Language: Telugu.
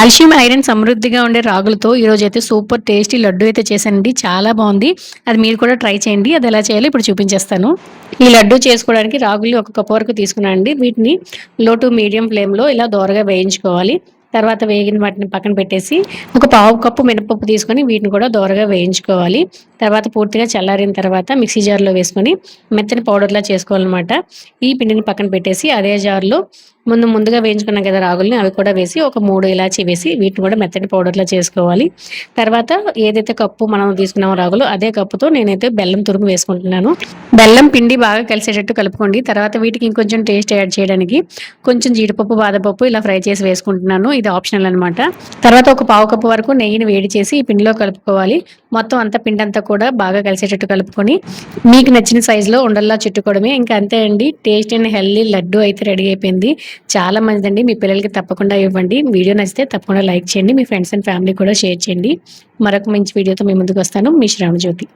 కాల్షియం, ఐరన్ సమృద్ధిగా ఉండే రాగులతో ఈరోజైతే సూపర్ టేస్టీ లడ్డు అయితే చేశానండి. చాలా బావుంది. అది మీరు కూడా ట్రై చేయండి. అది ఎలా చేయాలో ఇప్పుడు చూపించేస్తాను. ఈ లడ్డు చేసుకోవడానికి రాగుల్ని ఒక కప్పు వరకు తీసుకున్నానండి. వీటిని లో టు మీడియం ఫ్లేమ్‌లో ఇలా దోరగా వేయించుకోవాలి. తర్వాత వేగిన వాటిని పక్కన పెట్టేసి ఒక పావు కప్పు మినపప్పు తీసుకొని వీటిని కూడా దోరగా వేయించుకోవాలి. తర్వాత పూర్తిగా చల్లారిన తర్వాత మిక్సీ జార్‌లో వేసుకొని మెత్తని పౌడర్‌లా చేసుకోవాలనమాట. ఈ పిండిని పక్కన పెట్టేసి అదే జార్‌లో ముందుగా వేయించుకున్నాం కదా రాగుల్ని, అవి కూడా వేసి ఒక 3 ఇలాచీ వేసి వీటిని కూడా మెత్తటి పౌడర్‌లా చేసుకోవాలి. తర్వాత ఏదైతే కప్పు మనం తీసుకున్నామో రాగులు, అదే కప్పుతో నేనైతే బెల్లం తురుము వేసుకుంటున్నాను. బెల్లం పిండి బాగా కలిసేటట్టు కలుపుకోండి. తర్వాత వీటికి ఇంకొంచెం టేస్ట్ యాడ్ చేయడానికి కొంచెం జీడిపప్పు, బాదపప్పు ఇలా ఫ్రై చేసి వేసుకుంటున్నాను. ఇది ఆప్షనల్ అనమాట. తర్వాత ఒక పావు కప్పు వరకు నెయ్యిని వేడి చేసి ఈ పిండిలో కలుపుకోవాలి. మొత్తం అంతా పిండంతా కూడా బాగా కలిసేటట్టు కలుపుకొని మీకు నచ్చిన సైజులో ఉండల్లా చుట్టుకోవడమే. ఇంకా అంతే అండి. టేస్టీ అండ్ హెల్తీ లడ్డు అయితే రెడీ అయిపోయింది. చాలా మంచిదండి. మీ పిల్లలకి తప్పకుండా ఇవ్వండి. వీడియో నచ్చితే తప్పకుండా లైక్ చేయండి. మీ ఫ్రెండ్స్ అండ్ ఫ్యామిలీ కూడా షేర్ చేయండి. మరొక మంచి వీడియోతో మీ ముందుకు వస్తాను. మీ శ్రావణజ్యోతి.